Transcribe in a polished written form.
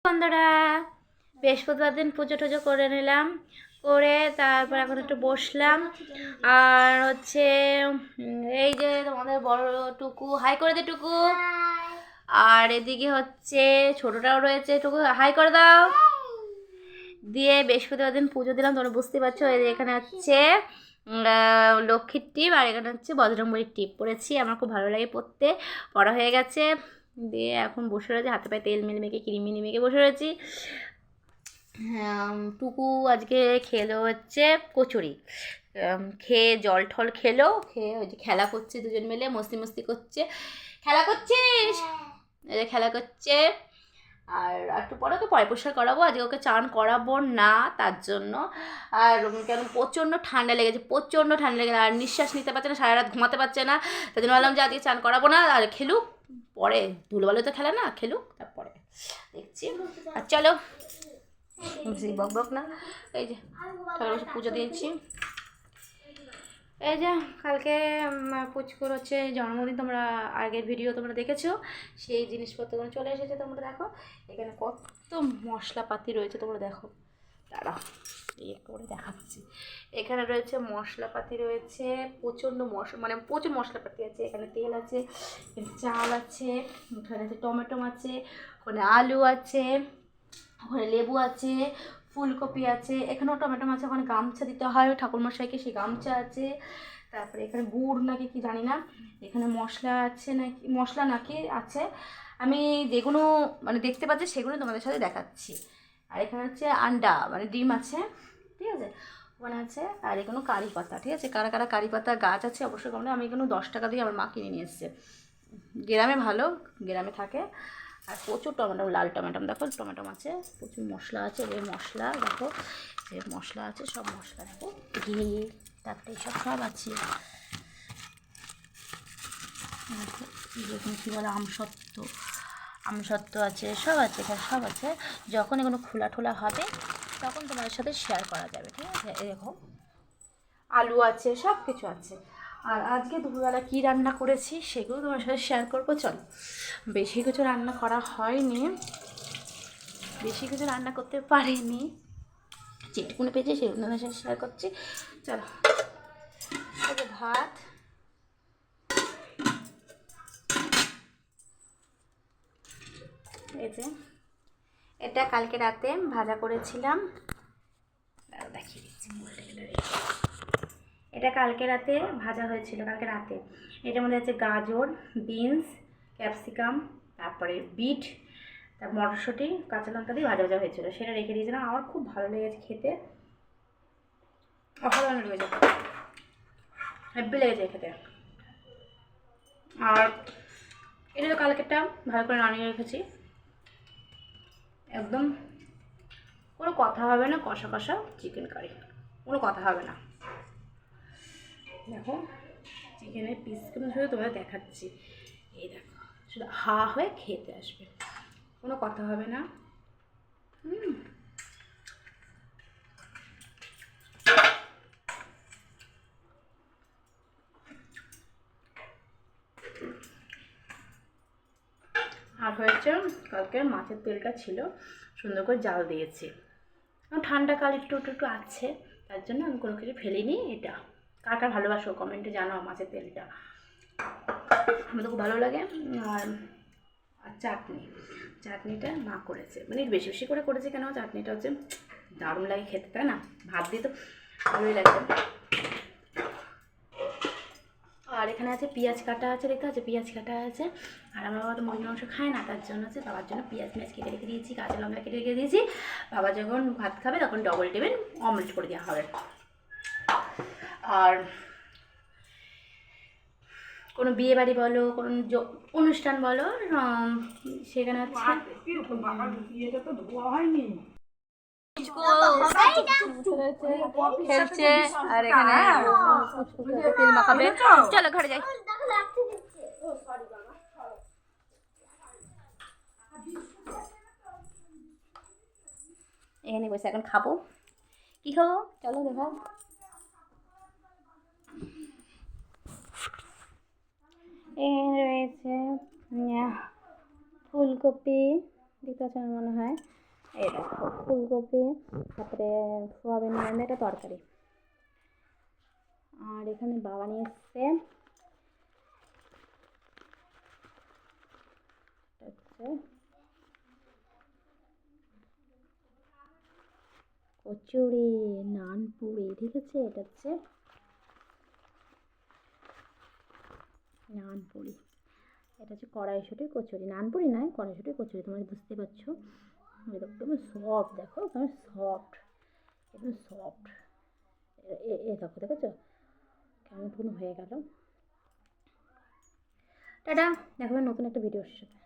বন্ধুরা, বৃহস্পতিবার দিন পুজো টুজো করে নিলাম, করে তারপর এখন একটু বসলাম। আর হচ্ছে এই যে তোমাদের বড় টুকু হাই করে দে টুকু, আর এদিকে হচ্ছে ছোটটাও রয়েছে, টুকু হাই করে দাও। দিয়ে বৃহস্পতিবার দিন পুজো দিলাম, তোমরা বুঝতে পারছো। এই যে এখানে হচ্ছে লক্ষ্মীর টিপ, আর এখানে হচ্ছে বজরংবলীর টিপ পরেছি। আমার খুব ভালো লাগে পরতে, পড়া হয়ে গেছে। দিয়ে এখন বসে রয়েছে, হাতে পায়ে তেল মেখে ক্রিম মিনি মেখে বসে রয়েছি। টুকু আজকে খেলো হচ্ছে কচুরি, খেয়ে জল ঠল খেলো, খেয়ে ওই যে খেলা করছে, দুজন মিলে মস্তি মস্তি করছে। খেলা করছিস? এই যে খেলা করছে। আর একটু পরে ওকে পয় পরিষ্কার করাবো, আজকে ওকে চান করাবো না তার জন্য। আর কেন প্রচণ্ড ঠান্ডা লেগেছে, প্রচণ্ড ঠান্ডা লেগেছে, আর নিঃশ্বাস নিতে পারছে না, সারা রাত ঘুমাতে পারছে না। তার জন্য বললাম যে আজকে চান করাবো না, আর খেলুক পরে, ধুলোবালু তো খেলে না, খেলুক তারপরে দেখছি। আর চলো বক বক না। এই যে ঠাকুর বসে পুজো দিয়েছি। এই যে কালকে পুচকুর হচ্ছে জন্মদিন, তোমরা আগের ভিডিও তোমরা দেখেছো, সেই জিনিসপত্রগুলো চলে এসেছে। তোমরা দেখো এখানে কত মশলাপাতি রয়েছে, তোমরা দেখো। দাঁড়াও ইয়ে করে দেখাচ্ছি। এখানে রয়েছে মশলাপাতি, রয়েছে প্রচণ্ড মানে প্রচুর মশলাপাতি আছে। এখানে তেল আছে, এখানে চাল আছে, ওখানে আছে টমেটো আছে, ওখানে আলু আছে, ওখানে লেবু আছে, ফুলকপি আছে, এখানেও টমেটো আছে, ওখানে গামছা দিতে হয় ঠাকুরমশাইকে, সেই গামছা আছে। তারপরে এখানে গুড় নাকি কি জানি না, এখানে মশলা আছে নাকি, মশলা নাকি আছে। আমি যেগুলো মানে দেখতে পাচ্ছি সেগুলো তোমাদের সাথে দেখাচ্ছি। আর এখানে হচ্ছে আন্ডা মানে ডিম আছে, ঠিক আছে, ওখানে আছে। আর এগুলো কারি পাতা, ঠিক আছে, কারা কারা কারি পাতা গাছ আছে অবশ্যই কমলে। আমি এগুলো 10 টাকা দিয়ে আমার মা কিনে নিয়ে এসছে, গ্রামে ভালো, গ্রামে থাকে। আর প্রচুর টমেটো, লাল টমেটো দেখো, টমেটো আছে, প্রচুর মশলা আছে। এই মশলা দেখো, যে মশলা আছে, সব মশলা দেখো, ঘি, তারপরে সব সব আছে। দেখুন কী বলে, আমসত্ত্ব আছে, সব আছে এখানে, সব আছে। যখন এগুলো খোলা ঠোলা হবে তখন তোমাদের সাথে শেয়ার করা যাবে, ঠিক আছে। এরকম আলু আছে, সব কিছু আছে। আর আজকে দুপুরবেলা কী রান্না করেছি সেগুলো তোমার সাথে শেয়ার করবো। চলো, বেশি কিছু রান্না করা হয়নি, বেশি কিছু রান্না করতে পারিনি, যেটুকুনি পেয়েছি সেগুলো তোমার সাথে শেয়ার করছি। চলো, এই যে ভাত, এই যে এটা কালকে রাতে ভাজা করেছিলাম, দেখিয়ে দিচ্ছি। এটা কালকে রাতে ভাজা হয়েছিল, কালকে রাতে। এটার মধ্যে আছে গাজর, বিনস, ক্যাপসিকাম, তারপরে বিট, তারপর মটরশুঁটি, কাঁচা লঙ্কা দিয়ে ভাজা ভাজা হয়েছিল, সেটা রেখে দিয়েছিলাম। আমার খুব ভালো লেগেছে খেতে, অসাধারণ লেগেছে, হ্যাপি লেগেছে খেতে। আর এটা তো কালকেরটা ভালো করে রান্নিয়ে রেখেছি, একদম কোনো কথা হবে না, কষা কষা চিকেন কারি, কোনো কথা হবে না। দেখো চিকেনের পিসগুলো শুধু তোমাদের দেখাচ্ছি, এই দেখো, শুধু হা হয়ে খেতে আসবে, কোনো কথা হবে না। আর হয়েছে কালকে মাছের তেলটা ছিল, সুন্দর করে জাল দিয়েছি। ঠান্ডাকাল একটু একটু একটু আছে, তার জন্য আমি কোনো কিছু ফেলিনি। এটা কার কার ভালোবাসো কমেন্টে জানাও মাছের তেলটা, আমার তো খুব ভালো লাগে। আর আর চাটনিটা মা করেছে, মানে বেশি বেশি করে করেছে কেন, চাটনিটা হচ্ছে দারুণ লাগে খেতে, তাই না, ভাত দিয়ে তো ভালোই লাগে। আর এখানে আছে পেঁয়াজ কাটা আছে, দেখতে আছে পেঁয়াজ কাটা আছে। আর আমার বাবা তো মুরগির মাংস খায় না, তার জন্য আছে বাবার জন্য পেঁয়াজ কেটে রেখে দিয়েছি, কাঁচা লঙ্কা কেটে রেখে দিয়েছি। বাবা যখন ভাত খাবে তখন ডবল টেবিল অমলেট করে দেওয়া হবে। আর কোনো বিয়ে বাড়ি বলো, কোনো অনুষ্ঠান বলো, সেখানে হচ্ছে খেলছে। আর এখানে তেল মাখাবে, চলো ঘরে যাই। এখানে বসে এখন খাবো, কি খাবো চলো দেখো। এখানে রয়েছে ফুলকপি, দেখতে পাচ্ছেন মনে হয়। এই দেখো ফুলকপি, তারপরে সোয়াবিন মানে এটা তরকারি। আর এখানে বাবা নিয়ে এসছে হচ্ছে কচুরি, নানপুরি, ঠিক আছে, এটা হচ্ছে নানপুরি, এটা হচ্ছে কড়াইশুঁটি কচুরি, নানপুরি নয় কড়াইশুঁটি কচুরি, তোমরা বুঝতে পারছো। একদম সফট, দেখো একদম সফট, একদম সফট। এ দেখো, দেখেছো কেমন হয়ে গেল। টাটা, দেখাবে নতুন একটা ভিডিওর সাথে।